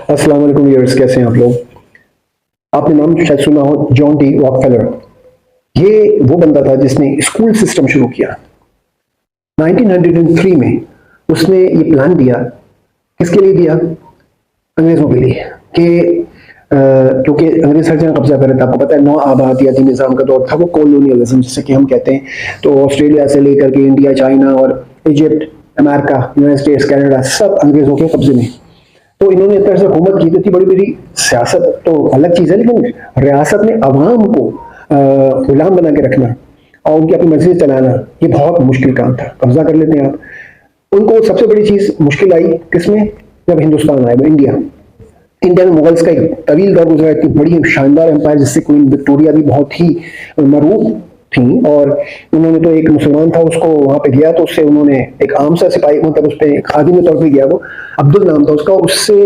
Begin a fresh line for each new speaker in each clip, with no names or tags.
अस्सलाम वालेकुम व्यूअर्स, कैसे हैं आप लोग। आपने नाम शायद सुना हो, जॉन डी रॉकफेलर। ये वो बंदा था जिसने स्कूल सिस्टम शुरू किया 1903 में। उसने ये प्लान दिया, किसके लिए दिया? अंग्रेजों के लिए। कि क्योंकि अंग्रेज हर जगह कब्जा कर रहे थे। आपको पता है, नौ आबादियाती निज़ाम का दौर था, वो कॉलोनियलिज्म जिसे कि हम कहते हैं। तो ऑस्ट्रेलिया से लेकर के इंडिया, चाइना और Egypt, America, United states, Canada, सब अंग्रेजों के कब्जे में। तो इन्होंने एक तरह से हुकूमत की थी, बड़ी बड़ी सियासत तो अलग चीज़ है, लेकिन रियासत में अवाम को गुलाम बना के रखना और उनकी अपनी मर्जी से चलाना, ये बहुत मुश्किल काम था। कब्जा कर लेते हैं आप। उनको सबसे बड़ी चीज़ मुश्किल आई किसमें? जब हिंदुस्तान आए, इंडिया। इंडिया में मुगल्स का एक तवील दौर गुजरा, इतनी बड़ी शानदार एम्पायर जिससे क्वीन विक्टोरिया भी बहुत ही मरूफ थी। और उन्होंने तो एक मुसलमान था, उसको वहां पे गया तो उससे उन्होंने एक आम सा सिपाही, मतलब उस पर खादी में तौर पर गया, वो अब्दुल नाम था उसका। उससे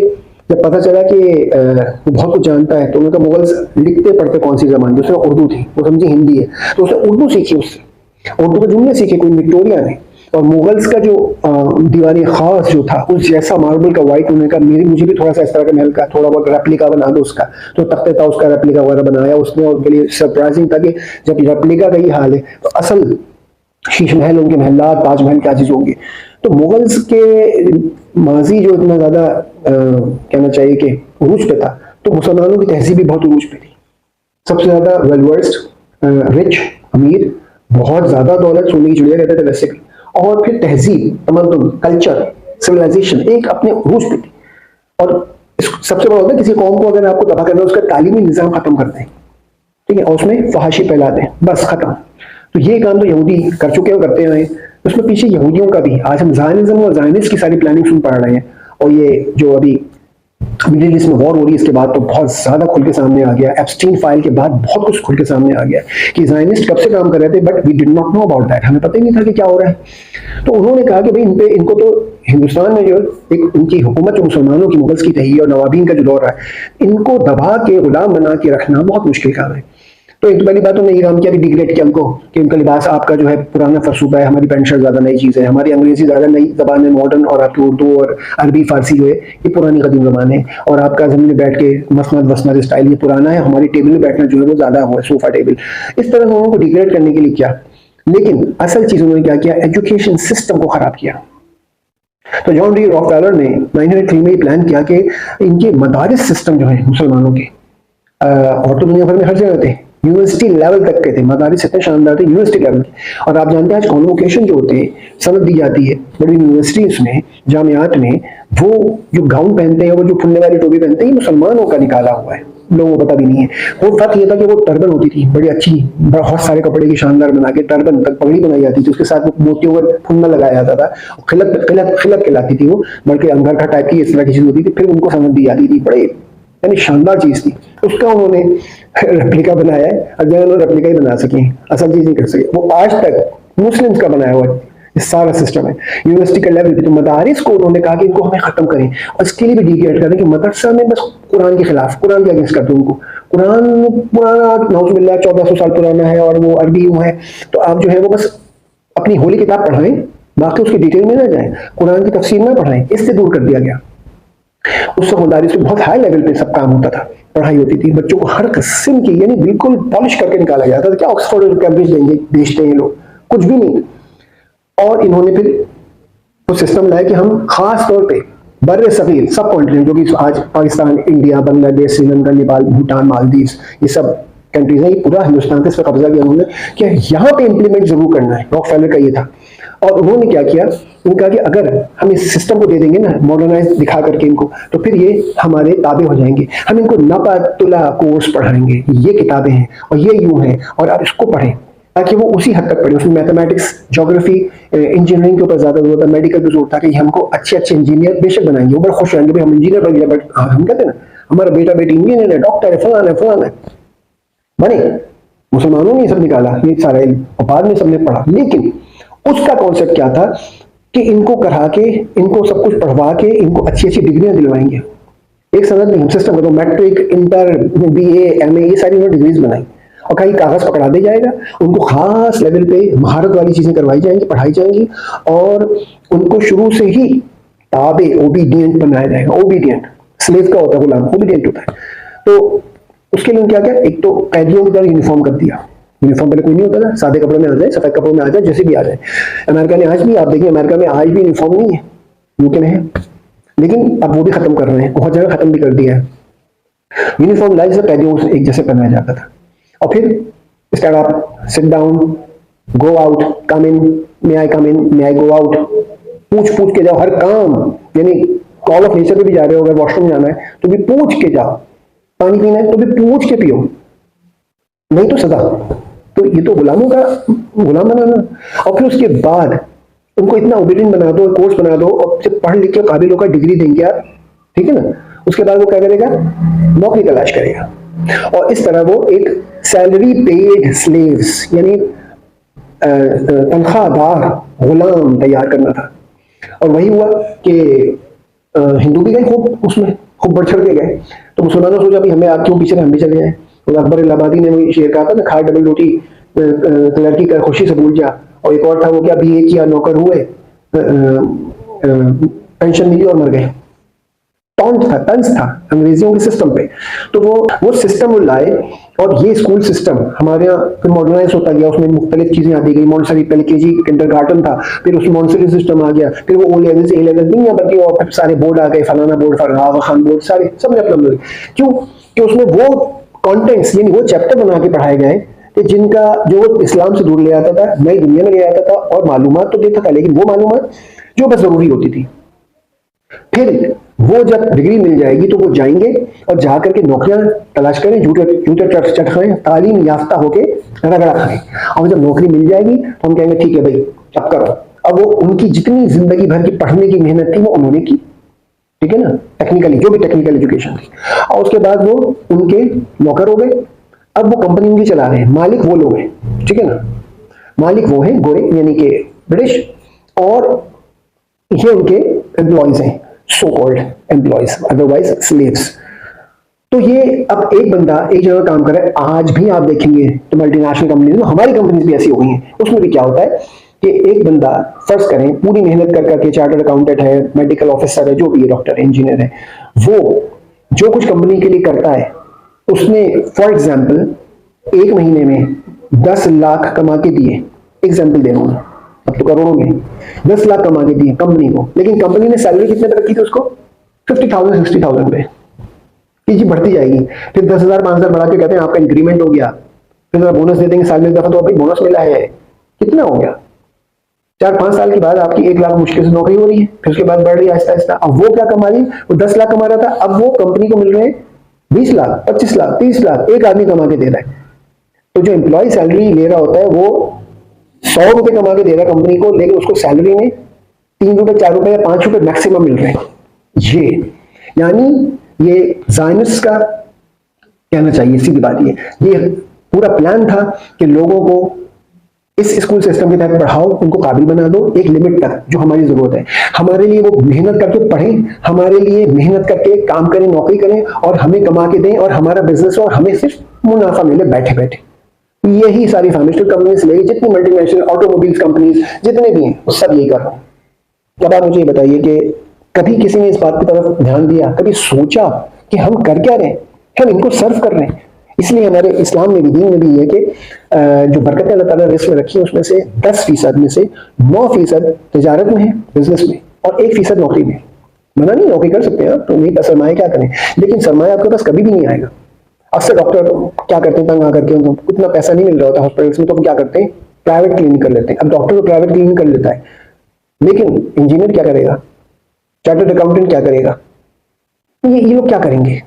जब पता चला कि वो बहुत कुछ जानता है, तो उन्होंने कहा मुगल्स लिखते पढ़ते कौन सी जबान? दूसरा उर्दू थी, वो समझी हिंदी है, तो उसने उर्दू सीखी उससे। उर्दू के जुमले सीखे क्वीन विक्टोरिया ने। और मुगल्स का जो दीवानी खास जो था, उस जैसा मार्बल का वाइट, उन्होंने कहा मुझे भी थोड़ा सा इस तरह का महल का थोड़ा बहुत रेप्लिका बना दो उसका। तो तख्ते था उसका रेप्लिका वगैरह बनाया उसने। और बड़ी सरप्राइजिंग था कि जब रेप्लिका का ही हाल है, तो असल शीश महल, उनके महलात, ताजमहल क्या चीज होंगे। तो मुगल्स के माजी जो इतना ज्यादा कहना चाहिए कि उरूज पे था, तो मुसलमानों की तहजीब भी बहुत उरूज पे थी। सबसे ज्यादा वेल वर्स्ड, रिच, अमीर, बहुत ज्यादा दौलत, सोने की चिड़िया कहते थे वैसे भी। और फिर तहजीब, तमद्दुन, कल्चर, सिविलाइजेशन एक अपने उरूज पे थी। और सबसे बड़ा होता है, किसी कौम को अगर आपको तबाह करना है, उसका तालीमी निजाम खत्म कर दें, ठीक है, और उसमें फहाशी फैला दें, बस खत्म। तो ये काम तो यहूदी कर चुके हैं, करते आए। उसमें पीछे यहूदियों का भी, आज हम ज़ायनिज़्म और ज़ायनिस्ट की सारी प्लानिंग सुन पा रहे हैं। और ये जो अभी मिडिल ईस्ट में वॉर हो रही है, इसके बाद तो बहुत ज्यादा खुल के सामने आ गया। एप्स्टीन फाइल के बाद बहुत कुछ खुल के सामने आ गया कि ज़ायनिस्ट कब से काम कर रहे थे, but we did not know about that. हमें पता ही नहीं था कि क्या हो रहा है। तो उन्होंने कहा कि भाई इनको तो हिंदुस्तान में जो एक उनकी हुकूमत, जो मुसलमानों की मुगल्स की तही और नवाबीन का जो दौर है, इनको दबा के गुलाम बना के रखना बहुत मुश्किल काम है। तो एक तो पहली बात, उन्होंने ये काम किया कि डिग्रेड किया उनको, कि उनका लिबास आपका जो है पुराना फरसूबा है, हमारी पेंट शर्ट ज्यादा नई चीज है, हमारी अंग्रेजी ज्यादा नई जबान है, मॉडर्न, और आपकी उर्दू और अरबी फारसी जो है ये पुरानी कदीम जबान है। और आपका जमीन में बैठ के मसनद वसनद स्टाइल ये पुराना है, हमारी टेबल में बैठना जो है वो ज्यादा हुआ है, सोफा टेबल। इस तरह से उनको डिग्रेड करने के लिए किया। लेकिन असल चीज उन्होंने क्या किया? एजुकेशन सिस्टम को खराब किया। तो जॉन डी रॉकफेलर ने 1903 में प्लान किया कि इनके मदारिस सिस्टम जो है मुसलमानों के, और तो दुनिया भर में हर जगह थे, यूनिवर्सिटी लेवल तक के थे, मदारिस इतने शानदार थे यूनिवर्सिटी लेवल के। और आप जानते हैं आज कॉन्वोकेशन जो होते हैं, सनद दी जाती है बड़ी यूनिवर्सिटीज में, जामियात में, वो जो गाउन पहनते हैं, वो जो फुलने वाली टोपी पहनते हैं, ये मुसलमानों का निकाला हुआ है, लोगों को पता भी नहीं है। वो फर्क ये था कि वो टर्बन होती थी बड़ी अच्छी, बहुत सारे कपड़े की शानदार बना के टर्बन तक पगड़ी बनाई जाती थी, उसके साथ मोतियों का फुन्ना लगाया जाता था, खिलक खिलक खिलक कहलाती थी वो, बल्कि अंगरखा टाइप की इस तरह की चीज होती थी। फिर उनको समझ दी जाती थी, बड़े यानी शानदार चीज थी। उसका उन्होंने रेप्लिका बनाया है। अगर उन्होंने रेप्लिका ही बना सके, असल चीज नहीं कर सके। वो आज तक मुस्लिम्स का बनाया हुआ है, ये सारा सिस्टम है यूनिवर्सिटी का लेवल पे। तो मदारिस को उन्होंने कहा कि इनको हमें खत्म करें, और इसके लिए भी डिग्रेड करें कि मदरसा में बस कुरान के खिलाफ, कुरान के अगेंस्ट करते उनको। कुरान पुराना, नौजुबिल्लाह 1400 साल पुराना है, और वो अरबी है। तो आप जो है वो बस अपनी होली किताब पढ़ाएं, बाकी उसकी डिटेल में ना जाए, कुरान की तफसीर ना पढ़ाएं। इससे दूर कर दिया गया। उस समझदारी से बहुत हाई लेवल पे सब काम होता था, पढ़ाई होती थी, बच्चों को हर किस्म की यानी बिल्कुल पॉलिश करके निकाला जाता था। क्या ऑक्सफोर्ड और कैम्ब्रिज देंगे, बेचते हैं लोग, कुछ भी नहीं। और इन्होंने फिर वो सिस्टम लाया कि हम खास तौर पे बर्रे सगीर, सब कॉन्टिनेंट, जो कि आज पाकिस्तान, इंडिया, बांग्लादेश, श्रीलंका, नेपाल, भूटान, मालदीव, ये सब कंट्रीज है, पूरा हिंदुस्तान पे इस पर कब्जा किया उन्होंने कि यहाँ पे इंप्लीमेंट जरूर करना है। रॉकफेलर का ये था। और उन्होंने क्या किया? उन्होंने कहा कि अगर हम इस सिस्टम को दे देंगे ना, मॉडर्नाइज दिखा करके इनको, तो फिर ये हमारे ताबे हो जाएंगे। हम इनको नबातुला कोर्स पढ़ाएंगे, ये किताबें हैं और ये यूं है, और आप इसको पढ़ें, ताकि वो उसी हद तक पढ़े। उसमें मैथमेटिक्स, ज्योग्राफी, इंजीनियरिंग के ऊपर ज्यादा जोर था, मेडिकल पे जोर था कि हमको अच्छे अच्छे इंजीनियर बेशक बनाएंगे। वो बड़े खुश रहेंगे, भाई हम इंजीनियर बन गए, बट हम कहते हैं ना, हमारा बेटा बेटी इंजीनियर है, डॉक्टर है, फलाना है, फलाना है, बने। मुसलमानों ने सब निकाला ये सारा इल्म, और बाद में सबने पढ़ा। लेकिन उसका कॉन्सेप्ट क्या था कि इनको करा के, इनको सब कुछ पढ़वा के, इनको अच्छी अच्छी डिग्रियां दिलवाएंगे। एक सनद में सिस्टम को मैट्रिक, इंटर, बीए, एमए, ये सारी उन्होंने डिग्रीज बनाई। और कहीं कागज पकड़ा दिया जाएगा, उनको खास लेवल पे महारत वाली चीजें करवाई जाएंगी, पढ़ाई जाएंगी, और उनको शुरू से ही ताबे, ओबीडियंट बनाया जाएगा। ओबीडियंट स्लेव का होता है, गुलाम, ओबीडियंट होता है। तो उसके लिए क्या क्या, एक तो कैदियों की तरह यूनिफॉर्म कर दिया। यूनिफॉर्म पहले कोई नहीं होता था, सादे कपड़ों में आ जाए, सफेद कपड़ों में आ जाए, जैसे भी आ जाए। अमेरिका ने आज भी, आप देखिए अमेरिका में आज भी यूनिफॉर्म नहीं है, यूके में है, लेकिन अब वो भी खत्म कर रहे हैं, बहुत जगह खत्म भी कर दिया है। यूनिफॉर्म लाइफ से कैदियों से एक जैसे पहनाया जाता था। और फिर stand up, sit down, go out, come in, may I come in, may I go out, पूछ पूछ के जाओ हर काम। यानी कॉल ऑफ नेचर पे भी जा रहे हो, अगर वॉशरूम जाना है तो भी पूछ के जाओ, पानी पीना है तो भी पूछ के पियो, नहीं तो सजा। तो ये तो गुलामों का गुलाम बनाना। और फिर उसके बाद उनको इतना ओबीडियंट बना दो, कोर्स बना दो, और जब पढ़ लिख के काबिल होकर डिग्री देंगे आप, ठीक है ना, उसके बाद वो क्या करेगा, नौकरी तलाश करेगा। और इस तरह वो एक सैलरी पेड स्लेव्स यानी तनख्वाहदार गुलाम तैयार करना था। और वही हुआ कि हिंदू भी गए खूब, उसमें खूब बढ़ चढ़ के गए। तो मुसलमानों ने सोचा भी हमें आप क्यों पीछे, हम भी चले जाए। तो अकबर इलाहाबादी ने वही शेर कहा था ना, खा डबल रोटी लड़की कर खुशी से भूल जा। और एक और था, वो क्या बीए किया, नौकर हुए, पेंशन मिली और मर गए। टॉन्ट था, तंज था अंग्रेजियों के सिस्टम पे। तो वो सिस्टम वो लाए, और ये स्कूल सिस्टम हमारे यहाँ फिर मॉडर्नाइज होता गया, उसमें मुख्तलिफ चीजें आती गई। मॉन्टेसरी पहले केजी किंडरगार्टन था, फिर उसमें मॉन्टेसरी सिस्टम आ गया, फिर वो ओ लेवल से ए लेवल नहीं, बल्कि और फिर सारे बोर्ड आ गए, फलाना बोर्ड, फलाना खान बोर्ड, सारे सब ने अपना मिल। क्यों कि उसमें वो कॉन्टेंट्स यानी वो चैप्टर बना के पढ़ाए गए कि जिनका जो इस्लाम से दूर ले आता था, नई दुनिया में ले आता था, और मालूमात तो देता था, लेकिन वो मालूमात जो बस जरूरी होती थी। फिर वो जब डिग्री मिल जाएगी तो वो जाएंगे और जाकर के नौकरियां तलाश करें, जूते चट खाएं, तालीम याफ्ता होके रगड़ा खाएं। और जब नौकरी मिल जाएगी तो हम कहेंगे ठीक है भाई अब करो। अब वो उनकी जितनी जिंदगी भर की पढ़ने की मेहनत थी वो उन्होंने की, ठीक है ना, टेक्निकली जो भी टेक्निकल एजुकेशन थी। और उसके बाद वो उनके नौकर हो गए। अब वो कंपनी उनकी चला रहे हैं, मालिक वो लोग हैं, ठीक है ना, मालिक वो हैं गोरे यानी कि ब्रिटिश, और ये उनके एम्प्लॉयज हैं, so called employees, otherwise slaves. तो ये अब एक बंदा एक जगह काम कर रहा है। आज भी आप देखेंगे तो मल्टीनेशनल कंपनीज में, हमारी कंपनीज भी ऐसी हो गई हैं, उसमें भी क्या होता है कि एक बंदा फर्ज करें पूरी मेहनत कर करके चार्टर्ड अकाउंटेंट है, मेडिकल ऑफिसर है, जो भी है, डॉक्टर, इंजीनियर है, वो जो कुछ कंपनी के लिए करता है उसने फॉर एग्जाम्पल एक महीने में 10 लाख कमा के दिए, एग्जाम्पल दे रहा हूं, अब तो करोड़ों में 10 लाख कमा के दिए कंपनी को, लेकिन कंपनी ने सैलरी कितने पे रखी थी उसको, 50,000 60,000 पे। ये जी बढ़ती जाएगी, फिर 10,000 5,000 बढ़ा के कहते हैं आपका इंक्रीमेंट हो गया, फिर बोनस दे देंगे साल में एक दफा, तो अभी बोनस मिला है, कितना हो गया, 4-5 साल के बाद आपकी 1 लाख मुश्किल से नौकरी हो रही है, फिर उसके बाद बढ़ रही है आहिस्ता आहिस्ता। अब वो क्या कमा रही, वो 10 लाख कमा रहा था, अब वो कंपनी को मिल रहे हैं 20 लाख 25 लाख 30 लाख, एक आदमी कमा के दे रहा है। तो जो एम्प्लॉय सैलरी ले रहा होता है वो 100 रुपए कमा के दे रहा है कंपनी को, लेकिन उसको सैलरी में 3 रुपए 4 रुपए या 5 रुपए मैक्सिमम मिल रहे हैं। ये यानी ये ज़ायनिस्ट का कहना चाहिए, सीधी बात ये पूरा प्लान था कि लोगों को इस स्कूल सिस्टम के तहत पढ़ाओ, उनको काबिल बना दो एक लिमिट तक जो हमारी जरूरत है। हमारे लिए वो मेहनत करके पढ़ें, हमारे लिए मेहनत करके काम करें, नौकरी करें, और हमें कमा के दें, और हमारा बिजनेस हो, और हमें सिर्फ मुनाफा मिले बैठे बैठे। यही सारी फार्मास्यूटिकल कंपनीज लेगी, जितनी मल्टीनेशनल ऑटोमोबाइल्स कंपनीज जितने भी हैं वो सब यही कर रहे हैं। अब आप मुझे ये बताइए कि कभी किसी ने इस बात की तरफ ध्यान दिया, कभी सोचा कि हम कर क्या रहे हैं, हम इनको सर्व कर रहे हैं। इसलिए हमारे इस्लाम में भी, दीन में भी है कि जो बरकत अल्लाह ताला रिस्क में रखी है उसमें से 10% में से 9% तजारत में है, बिजनेस में, और 1% नौकरी में। मना नहीं, नौकरी कर सकते हैं आप, तो नहीं सरमाया क्या करें, लेकिन सरमाया आपके पास कभी भी नहीं आएगा। अक्सर डॉक्टर क्या करते हैं, तंग आकर के उनको इतना पैसा नहीं मिल रहा होता हॉस्पिटल्स में, तो क्या करते हैं, प्राइवेट क्लिनिक कर लेते हैं। अब डॉक्टर तो प्राइवेट क्लिनिक कर लेता है, लेकिन इंजीनियर क्या करेगा, चार्टर्ड अकाउंटेंट क्या करेगा, ये लोग क्या करेंगे,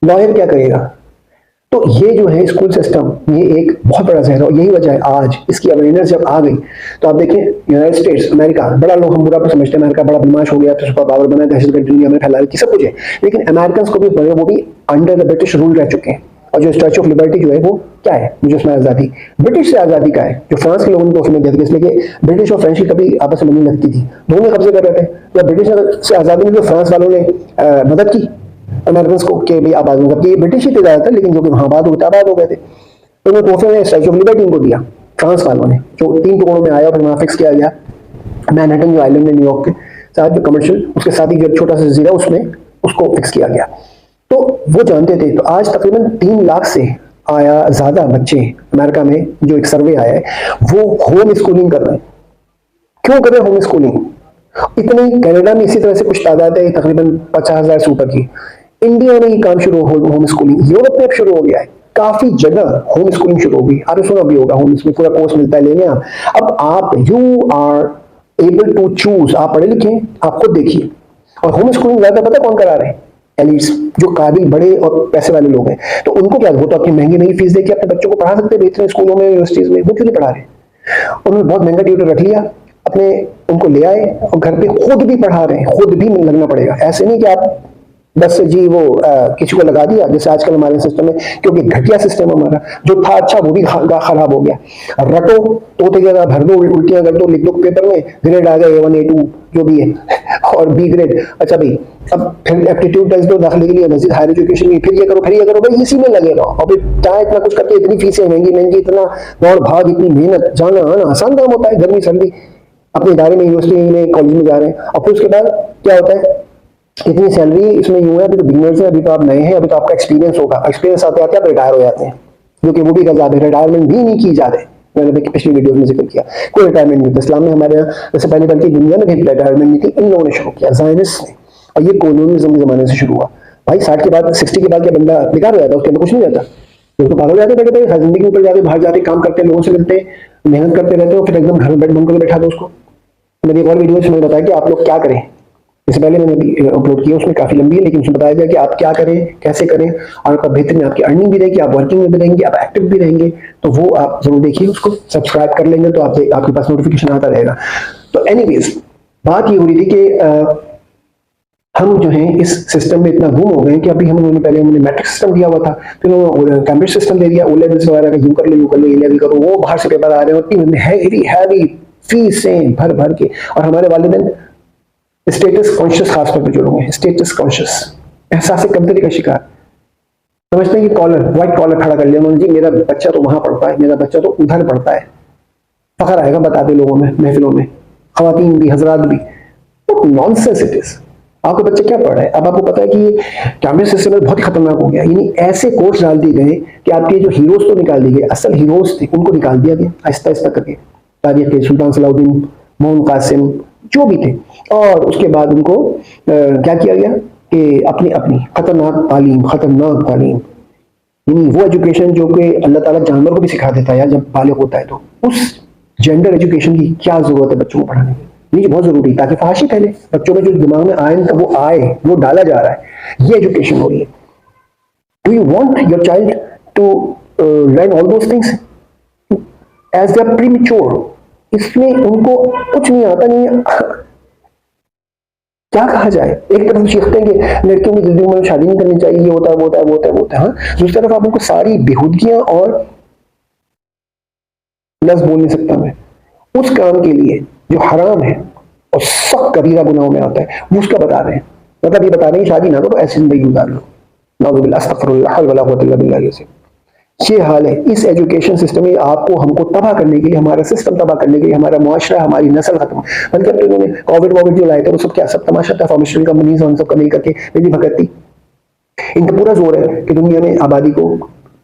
लॉयर क्या करेगा। तो ये जो है स्कूल सिस्टम, ये एक बहुत बड़ा जहर है, और यही वजह है आज इसकी अवेयरनेस जब आ गई। तो आप देखें यूनाइटेड स्टेट्स, अमेरिका, बड़ा लोग हम बुरा समझते हैं, अमेरिका बड़ा बदमाश हो गया, तो सुपर पावर बना, दहशतगर्द दुनिया में फैला रही, सब कुछ है, लेकिन अमेरिकन को भी वो भी अंडर द ब्रिटिश रूल रह चुके हैं। और जो स्टैच्यू ऑफ लिबर्टी जो है वो क्या है, मुझे उसमें आज़ादी ब्रिटिश से आज़ादी का है, जो फ्रांस के लोगों को उसमें देते थे, इसलिए ब्रिटिश और फ्रेंच की कभी आपस में नहीं लगती थी, दोनों कब्जे कर रहे थे। जब ब्रिटिश से आज़ादी मिली तो फ्रांस वालों ने मदद की अमेरिकन को के भी आबाद हो, जबकि ब्रिटिश ही थे ज़्यादातर, लेकिन जो कि वहाँ आबाद हो गए थे, तो उन्हें तोहफे में स्टैच्यू ऑफ लिबर्टी को दिया फ्रांस वालों ने, जो 3 टुकड़ों में आया, फिर वहाँ फिक्स किया गया मैनहट्टन जो आइलैंड है न्यूयॉर्क के साथ, जो कमर्शियल, उसके साथ ही जो छोटा सा जजीरा उसमें उसको फिक्स किया गया। तो वो जानते थे। तो आज तकरीबन 3 लाख से आया ज़्यादा बच्चे अमेरिका में, जो एक सर्वे आया है, वो होम स्कूलिंग कर रहे हैं। क्यों कर रहे हैं होम स्कूलिंग? इतनी कनाडा में इसी तरह से कुछ तादाद है तकरीबन 50,000 से ऊपर की। इंडिया में ये काम शुरू हो होम स्कूलिंग, यूरोप में अब शुरू हो गया है, काफी जगह होम स्कूलिंग शुरू होगी। आपने सुना भी होगा, होम स्कूल पूरा कोर्स मिलता है, लेने आप। अब आप you are able to choose, आप पढ़े लिखे, आप खुद देखिए। और होम स्कूलिंग ज्यादा पता कौन करा रहे हैं? एलिट्स, जो काबिल बड़े और पैसे वाले लोग हैं। तो उनको क्या, वो तो अपनी महंगी महंगी फीस देके अपने बच्चों को पढ़ा सकते हैं बेहतरीन स्कूलों में, यूनिवर्सिटीज में। वो क्यों नहीं पढ़ा रहे? उन्होंने बहुत महंगा ट्यूटर रख लिया अपने, उनको ले आए और घर पे खुद भी पढ़ा रहे हैं। खुद भी लगना पड़ेगा, ऐसे नहीं कि आप बस जी वो किसी को लगा दिया, जैसे आजकल हमारे सिस्टम में, क्योंकि घटिया सिस्टम हमारा जो था अच्छा वो भी खराब हो गया। रटो, तोते की जगह भर दो, उल्टियां कर दो, लिख दो पेपर में, ग्रेड आ गए A1 A2 जो भी है, और B ग्रेड। अच्छा भाई, अब फिर एप्टीट्यूड टेस्ट दो दाखिले के लिए मजीद हायर एजुकेशन में, फिर ये करो फिर ये करो, भाई इसी में लगे रहो। और फिर क्या इतना कुछ करके, इतनी फीसें महंगी महंगी, इतना दौड़ भाग, इतनी मेहनत, जाना आना आसान काम होता है, गर्मी सर्दी, अपने इदारे में, यूनिवर्सिटी में, कॉलेज में जा रहे हैं। और फिर उसके बाद क्या होता है, इतनी सैलरी इसमें यूं है, अभी तो बिगिनर्स हैं, अभी तो आप नए हैं, अभी तो आपका एक्सपीरियंस होगा। एक्सपीरियंस आते आते आप रिटायर हो जाते हैं, जो कि वो भी गजाब है, रिटायरमेंट भी नहीं की जाती। मैंने पिछली वीडियो में जिक्र किया, कोई रिटायरमेंट नहीं था इस्लाम में। हमारे यहाँ जैसे पहले बल्कि दुनिया में भी रिटायरमेंट नहीं थी, इन लोगों ने शुरू किया, ज़ायनिस्ट ने। और ये कॉलोनिज्म के जमाने से शुरू हुआ। भाई 60 के बाद 60 के बाद क्या बंदा बेकार हो जाता है? उसके अंदर कुछ नहीं रहता। लोग तो पागल हो जाते बैठे बैठे, जिंदगी ऊपर जाते, बाहर जाते, काम करते, लोगों से मिलते, मेहनत करते रहते हो, फिर एकदम घर में बैठ बंद करके बैठा दो उसको। मैंने एक और वीडियो में मैंने बताया कि आप लोग क्या करें, इससे पहले मैंने भी अपलोड किया, उसमें काफी लंबी है, लेकिन उसमें बताया गया कि आप क्या करें, कैसे करें, और आपका बेहतरीन आपकी अर्निंग भी रहेगी, आप वर्किंग में भी रहेंगे, आप एक्टिव भी रहेंगे। तो वो आप जरूर देखिए, उसको सब्सक्राइब कर लेंगे तो आपके पास नोटिफिकेशन आता रहेगा। तो एनीवेज, बात ये हो रही थी कि हम जो है इस सिस्टम में इतना गुम हो गए कि अभी हमने पहले मैट्रिक सिस्टम दिया हुआ था, फिर उन्होंने कैम्ब्रिज सिस्टम दे दिया, ओ लेवल्स वगैरह का, यू कर लो, ए लेवल करो, वो बाहर से पेपर आ रहे हैं, इतनी हैवी फीसें भर भर के। और हमारे वालिदैन स्टेटस कॉन्शियस, खासतौर पर जो लोग हैं स्टेटस कॉन्शियस, एहसास कमतरी का शिकार, समझते हैं कि कॉलर, व्हाइट कॉलर खड़ा कर लिया उन्होंने, जी मेरा बच्चा तो वहां पढ़ता है, मेरा बच्चा तो उधर पढ़ता है, फखर आएगा बताते लोगों में, महफिलों में, खवातीन भी, हजरात भी। Nonsense it is. आपके बच्चे क्या पढ़ रहे हैं? अब आपको पता है कि कैम्ब्रिज सिस्टम बहुत ही खतरनाक हो गया। यानी ऐसे कोर्स डाल दिए गए कि आपके जो हीरोज तो निकाल दिए गए, असल हीरोज थे उनको निकाल दिया गया आहिस्ता आहिस्ता करके। तारीख के सुल्तान सलाउद्दीन, मोहम्मद कासिम, जो भी थे। और उसके बाद उनको क्या किया गया कि अपनी अपनी खतरनाक तालीम, यानी वो एजुकेशन जो कि अल्लाह ताला जानवर को भी सिखा देता है यार जब बालिग होता है, तो उस जेंडर एजुकेशन की क्या जरूरत है बच्चों को पढ़ाने की? ये बहुत जरूरी है, ताकि फहाशी फैले बच्चों में, जो दिमाग में आए तो वो आए, वो डाला जा रहा है, ये एजुकेशन हो रही है। Do you want your child to learn all those things as they are premature? इसमें उनको कुछ नहीं आता, नहीं क्या कहा जाए। एक तरफ सीखते हैं कि लड़कियों की जल्दी उम्र में शादी नहीं करनी चाहिए, ये होता है वो होता है वो होता है वो होता है, हाँ। दूसरी तरफ आप उनको सारी बेहूदगियां, और लफ्ज बोल नहीं सकता मैं, उस काम के लिए जो हराम है और सख्त कबीरा गुनाहों में आता है, वो उसका बता रहे हैं। मतलब ये बता रहे हैं शादी ना करो, ऐसी जिंदगी गुजार लो। नाउज़ुबिल्लाह, अस्तगफिरुल्लाह, हौल वला कुव्वता इल्ला बिल्लाह से। ये हाल है इस एजुकेशन सिस्टम में, आपको हमको तबाह करने के लिए, हमारा सिस्टम तबाह करने के लिए, हमारा मुआशरा, हमारी नस्ल खत्म। बल्कि अब तो इन्होंने कोविड वोविड जो लाए थे वो सब क्या, सब तमाशा था, फार्मास्यूटिकल कंपनीज उन सबका मिल करके मेरी भगत थी। इनका पूरा जोर है कि दुनिया में आबादी को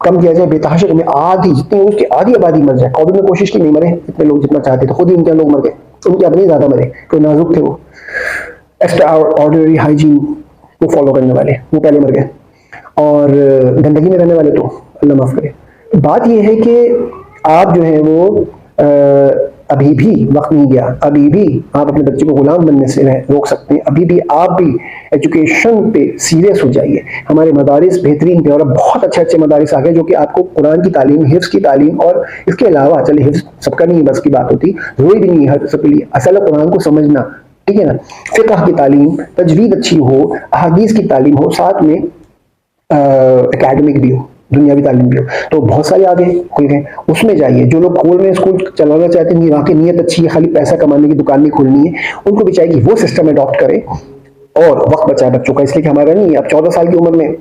कम किया जाए, बेतहाशा में आधी, जितनी उसकी आधी आबादी मर जाए। कोविड में कोशिश की, नहीं मरे इतने लोग जितना चाहते थे, खुद ही उनके लोग मर गए, उनके अपने ज्यादा मरे, कोई नाजुक थे, वो एक्स्ट्रा ऑर्डिनरी हाइजीन को फॉलो करने वाले, वो पहले मर गए। और गंदगी में रहने वाले तो अल्लाह माफ करे। बात यह है कि आप जो है वो अभी भी वक्त नहीं गया, अभी भी आप अपने बच्चे को गुलाम बनने से रोक सकते हैं। अभी भी आप भी एजुकेशन पे सीरियस हो जाइए। हमारे मदारिस बेहतरीन थे, और अब बहुत अच्छे अच्छे मदारिस आ गए जो कि आपको कुरान की तालीम, हिफ्ज़ की तालीम, और इसके अलावा, चले हिफ्ज़ सबका नहीं बस की बात होती, जरूरी भी नहीं है हर सबके लिए, असल कुरान को समझना, ठीक है ना, फ़िक़्ह की तालीम, तजवीद अच्छी हो, अहादीस की तालीम हो, साथ में एकेडमिक भी हो, दुनियावी तालीम भी हो, तो बहुत सारे आगे खुल गए, उसमें जाइए। जो लोग खोल में स्कूल चलाना चाहते हैं, वाकई नीयत अच्छी है, खाली पैसा कमाने की दुकान नहीं खोलनी है, उनको भी चाहिए कि वो सिस्टम अडॉप्ट करें और वक्त बचाए बच्चों का। इसलिए कि हमारा नहीं, अब 14 साल की उम्र में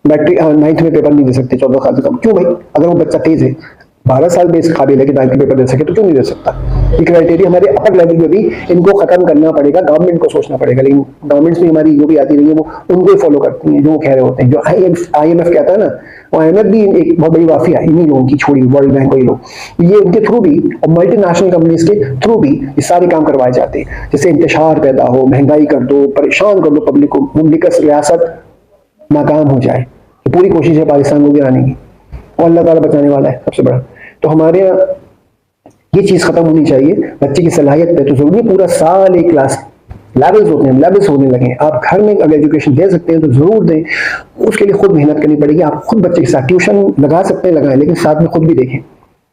बैटरी 9th में पेपर नहीं दे सकते, 14 साल से कम। क्यों भाई? अगर वो बच्चा तेज है, 12 साल बेस काबिल है कि 9th पेपर दे सके, तो क्यों नहीं दे सकता? ये क्राइटेरिया हमारे अपर लेवल में भी इनको खत्म करना पड़ेगा, गवर्नमेंट को सोचना पड़ेगा। लेकिन गवर्नमेंट्स में हमारी जो भी आती रही है वो उनको ही फॉलो करती हैं जो वो कह रहे होते हैं। जो IMF कहता है ना, वो IMF भी एक बहुत बड़ी माफिया है इन्हीं लोगों की, छोड़ी वर्ल्ड बैंक वही लोग, ये उनके थ्रू भी और मल्टीनेशनल कंपनीज के थ्रू भी ये सारे काम करवाए जाते हैं। जैसे इंतशार पैदा हो, महंगाई कर दो, परेशान कर दो पब्लिक को, मुमलिकत रियासत नाकाम हो जाए, तो पूरी कोशिश है पाकिस्तान को गिराने की, और अल्लाह ताला बचाने वाला है सबसे बड़ा। तो हमारे यहाँ ये चीज खत्म होनी चाहिए। बच्चे की सलाहियत पे तो जरूरी पूरा साल एक क्लास लेवल्स होते हैं, लेवल्स होने लगे। आप घर में अगर एजुकेशन दे सकते हैं तो जरूर दें, उसके लिए खुद मेहनत करनी पड़ेगी। आप खुद बच्चे के साथ ट्यूशन लगा सकते हैं, लगाएं, लेकिन साथ में खुद भी देखें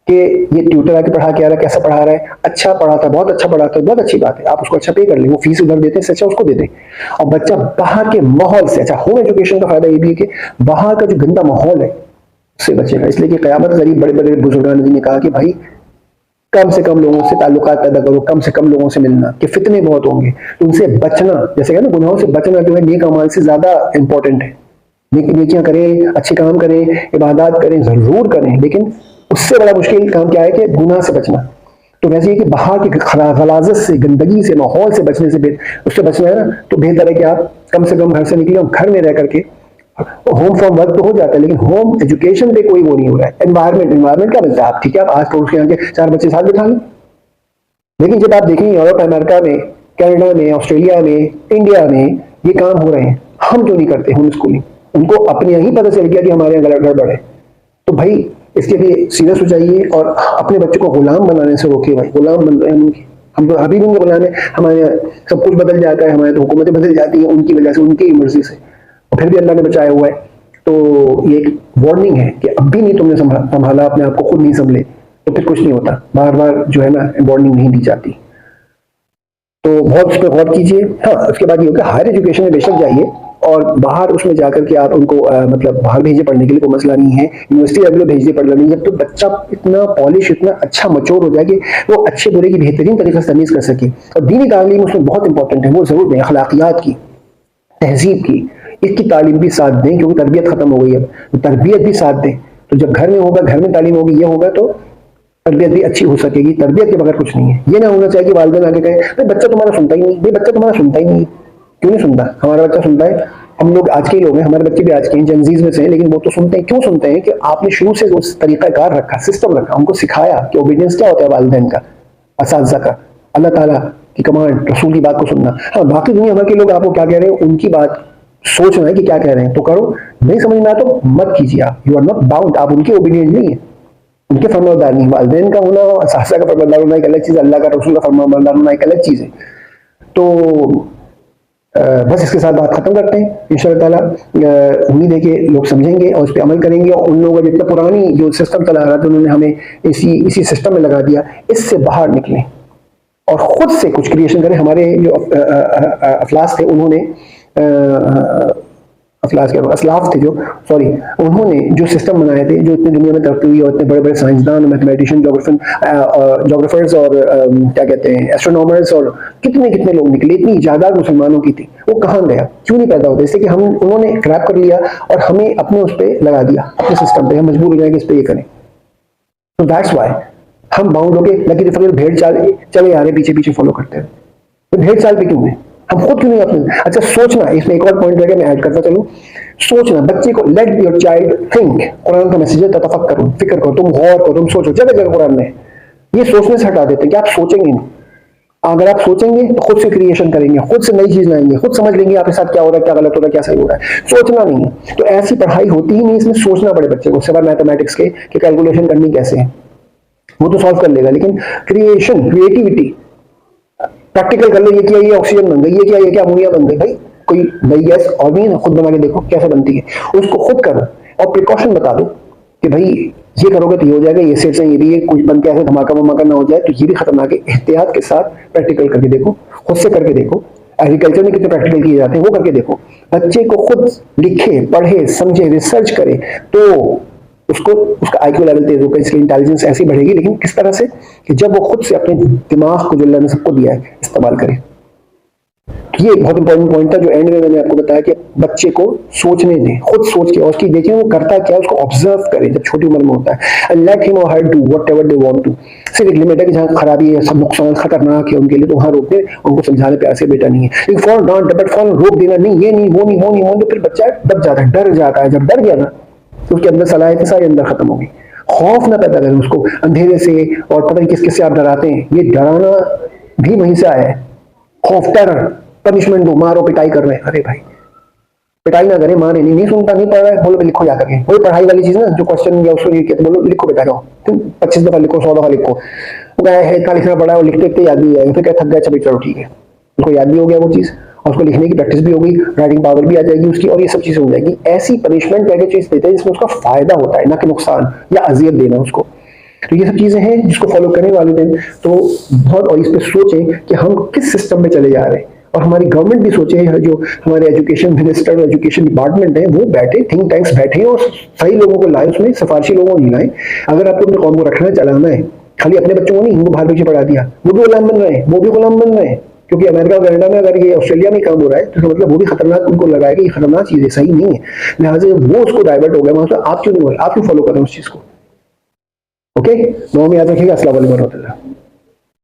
कि ये ट्यूटर आके पढ़ा के आ रहा है, कैसा पढ़ा रहा है, अच्छा पढ़ाता है, बहुत अच्छा पढ़ाता है, बहुत अच्छी बात है, आप उसको अच्छा पे कर लें, वो फीस उधर देते हैं, अच्छा उसको दे दें। और बच्चा बाहर के माहौल से, अच्छा होम एजुकेशन का फायदा ये भी है कि बाहर का जो गंदा माहौल है उससे बचेगा। इसलिए कि क़यामत करीब बड़े बड़े बुजुर्गान ने कहा कि भाई कम से कम लोगों से ताल्लुकात पैदा करो, कम से कम लोगों से मिलना, कि फितने बहुत होंगे, तो उनसे बचना, जैसे ना गुनाहों से बचना जो है नेक अमाल से ज्यादा इंपॉर्टेंट है। नेकियां करें, अच्छे काम करें, इबादत करें, जरूर करें, लेकिन उससे बड़ा मुश्किल काम क्या है कि गुनाह से बचना। तो वैसे ही कि बाहर की गलाजत से, गंदगी से, माहौल से बचने से, उससे बचना है ना, तो बेहतर है कि आप कम से कम घर से निकले और घर में रह करके होम फ्रॉम वर्क तो हो जाता है, लेकिन होम एजुकेशन पे कोई वो नहीं हो रहा है। एनवायरमेंट क्या मिलता है? आप ठीक है, आप आज पड़ोस के यहाँ के 4 बच्चे साथ बिठा लें, लेकिन जब आप देखेंगे यूरोप, अमेरिका में, कनाडा में, ऑस्ट्रेलिया में, इंडिया में ये काम हो रहे हैं, हम क्यों नहीं करते होम स्कूलिंग? उनको अपने ही पता चल गया कि हमारे यहाँ गड़बड़ है। तो भाई इसके लिए सीरियस हो जाइए और अपने बच्चों को गुलाम बनाने से रोकिए। भाई गुलाम बन रहे हैं उनकी, हम तो अभी भी उनके गुलाम है। हमारे यहाँ सब कुछ बदल जाता है, हमारे तो हुकूमतें बदल जाती हैं उनकी वजह से, उनकी मर्जी से, और फिर भी अल्लाह ने बचाया हुआ है। तो ये एक वार्निंग है कि अब भी नहीं तुमने संभाला अपने आप को, खुद नहीं संभले, तो फिर कुछ नहीं होता। बार बार जो है ना वार्निंग नहीं दी जाती, तो बहुत उस पर गौर कीजिए। हाँ, उसके बाद ये होगा हायर एजुकेशन में बेशक जाइए और बाहर उसमें जाकर के आप उनको मतलब बाहर भेजिए पढ़ने के लिए, कोई मसला नहीं है। यूनिवर्सिटी रेगुलर भेजिए पढ़ने के लिए, जब तो बच्चा इतना पॉलिश, इतना अच्छा मच्योर हो जाए कि वो अच्छे बुरे की बेहतरीन तरीके से तमीज़ कर सके। और दीनी तालीम उसमें बहुत इंपॉर्टेंट है, वो जरूर दें, अखलाकियात की, तहजीब की, इसकी तालीम भी साथ दें, क्योंकि तरबियत खत्म हो गई है। तो तरबियत भी साथ दें, तो जब घर में होगा, घर में तालीम होगी, ये होगा तो तरबियत भी अच्छी हो सकेगी। तरबियत के बगैर कुछ नहीं है। ये ना होना चाहिए कि वालिदैन आगे कहें भाई बच्चा तुम्हारा सुनता ही नहीं, भाई बच्चा तुम्हारा सुनता ही नहीं, क्यों नहीं सुनता? हमारा बच्चा सुनता है। हम लोग आज के ही लोग हैं, हमारे बच्चे भी आज के हैं, जनजीज में से हैं, लेकिन वो तो सुनते हैं। क्यों सुनते हैं? कि आपने शुरू से उस तरीकाकार रखा, सिस्टम रखा, उनको सिखाया कि ओबीडियंस क्या होता है, वालिदैन का, असातिज़ा का, अल्लाह ताला की कमांड, रसूल की बात को सुनना। हाँ, बाकी दुनिया भर के लोग आपको क्या कह रहे हैं, उनकी बात सोचना है कि क्या कह रहे हैं तो करो, नहीं समझ में आया तो मत कीजिए। आप यू आर नॉट बाउंड, आप उनके ओबीडियंट नहीं है, उनके फरमाबरदार नहीं। वालिदैन का होना और असातिज़ा का फरमाबरदार होना एक अलग चीज़ है, अल्लाह का रसूल का फरमाबरदार होना एक अलग चीज़ है। तो बस इसके साथ बात खत्म करते हैं। इंशाअल्लाह ताला उम्मीद है कि लोग समझेंगे और इस पर अमल करेंगे, और उन लोगों का जितना पुरानी जो सिस्टम चला रहा था उन्होंने हमें इसी सिस्टम में लगा दिया, इससे बाहर निकलें और खुद से कुछ क्रिएशन करें। हमारे जो अफलास थे, उन्होंने असलाफ थे जो, सॉरी, उन्होंने जो सिस्टम बनाए थे, जो इतनी दुनिया में तरक्की हुई और इतने बड़े बड़े साइंसदान, मैथमेटिशियन, जोग्राफर्स और क्या कहते हैं एस्ट्रोनॉमर्स, और कितने कितने लोग निकले, इतनी इजादात मुसलमानों की थी, वो कहाँ गया? क्यों नहीं पैदा होता? इसलिए कि हम उन्होंने क्रैप कर लिया और हमें अपने उस पर लगा दिया, अपने सिस्टम पे हम मजबूर हो जाएंगे इस पर ये करें। तो दैट्स वाई हम बाउंड हो गए। लकी फकीर भेड़ चाल चले आ रहे, पीछे पीछे फॉलो करते हैं। तो भेड़ चाल पे क्यों है? हम खुद क्यों नहीं अपने? अच्छा, सोचना, इसमें एक और पॉइंट रहेगा, मैं ऐड करता चलूं। सोचना, बच्चे को let your child think, Quran का मैसेज है, तफक्करू, फिक्र करो, तुम गौर करो, तुम सोचो। जगह जगह कुरान में ये सोचने से हटा देते हैं कि आप सोचेंगे नहीं। अगर आप सोचेंगे तो खुद से क्रिएशन करेंगे, खुद से नई चीज लाएंगे, खुद समझ लेंगे आपके साथ क्या हो रहा है, क्या गलत हो रहा है, क्या सही हो रहा है। सोचना नहीं है, तो ऐसी पढ़ाई होती ही नहीं। इसमें सोचना पड़े बच्चे को, सिवाय मैथमेटिक्स के कि कैलकुलेशन करनी कैसे है, वो तो सॉल्व कर लेगा, लेकिन क्रिएशन, क्रिएटिविटी, प्रैक्टिकल कर लो। ये क्या, ये ऑक्सीजन बन गई, ये क्या, ये क्या अमोनिया बन गई। भाई कोई नई गैस और नहीं है ना, खुद बना के देखो कैसे बनती है, उसको खुद करो और प्रिकॉशन बता दो कि भाई ये करोगे तो ये हो जाएगा, ये सेट से ये भी, कुछ बन के ऐसे धमाका वमाका ना हो जाए, तो ये भी खतरनाक है। एहतियात के साथ प्रैक्टिकल करके देखो, खुद से करके देखो। एग्रीकल्चर में कितने प्रैक्टिकल किए जाते हैं, वो करके देखो। बच्चे को खुद लिखे, पढ़े, समझे, रिसर्च करे, तो उसको उसका IQ लेवल तेज होगा, इसकी इंटेलिजेंस ऐसी बढ़ेगी। लेकिन किस तरह से? कि जब वो खुद से अपने दिमाग को जो अल्लाह ने सबको दिया है इस्तेमाल करे। तो ये बहुत इंपॉर्टेंट पॉइंट था जो एंड में मैंने आपको बताया कि बच्चे को सोचने दें, खुद सोच के, और उसकी देखिए वो करता क्या है उसको ऑब्जर्व करें जब छोटी उम्र में होता है, एंड लेट हिम और her do whatever they want to. सिर्फ एक लिमिट है कि जहाँ खराबी है, सब नुकसान खतरनाक है उनके लिए, तो वहाँ रोक दें, उनको समझाने प्यार से बेटा नहीं है, लेकिन फॉर नॉट बट फॉर रोक देना नहीं, ये नहीं वो नहीं वो नहीं वो नहीं, तो फिर बच्चा दब जाता है, डर जाता है। जब डर गया ना तो उसके अंदर सलाहियत सारी अंदर खत्म होगी। खौफ ना पैदा करें उसको अंधेरे से, और पता नहीं किस किस से आप डराते हैं, ये डराना भी वहीं से आया है। खौफ, टेरर, पनिशमेंट दो, मारो पिटाई कर रहे हैं, अरे भाई पिटाई ना करें, मारे नहीं सुनता नहीं पढ़ रहा है, बोलो लिखो जा करके, वही पढ़ाई वाली चीज ना, जो क्वेश्चन या उसको ये कहते बोलो लिखो बेटा जाओ, तुम 25 दफा लिखो, 100 दफा लिखो, वो क्या है इतना लिखना पड़ा है, वो लिखते लिखते याद भी आएगा, फिर क्या थक गया, चलो ठीक है, उसको याद भी हो गया वो चीज, और उसको लिखने की प्रैक्टिस भी हो गई, राइटिंग पावर भी आ जाएगी उसकी, और ये सब चीजें हो जाएगी। ऐसी पनिशमेंट क्या चीज देते हैं जिसमें उसका फायदा होता है, ना कि नुकसान या अजियत देना उसको। तो ये सब चीजें हैं जिसको फॉलो करने वाले दिन तो बहुत, और इस पर सोचें कि हम किस सिस्टम में चले जा रहे हैं, और हमारी गवर्नमेंट भी सोचे, जो हमारे एजुकेशन मिनिस्टर और एजुकेशन डिपार्टमेंट है वो बैठे, थिंक टैंक्स बैठे और सही लोगों को लाए, उसमें सिफारशी लोगों को नहीं लाए। अगर आपको अपने कौम को रखना चलाना है, खाली अपने बच्चों को नहीं, उनको बाहर पीछे पढ़ा दिया, वो भी गुलाम बन रहे हैं, वो भी गुलाम बन रहे हैं, क्योंकि अमेरिका और कनाडा में अगर ये ऑस्ट्रेलिया में काम हो रहा है तो मतलब वो भी खतरनाक उनको लगाएगा, ये खतरनाक चीज है, सही नहीं है, लिहाजा वो उसको डाइवर्ट हो गया वहां से। आप क्यों नहीं हो रहे, आप क्यों फॉलो कर रहे हैं उस चीज को? ओके, दुआ में याद रखिएगा। अस्सलाम वालेकुम।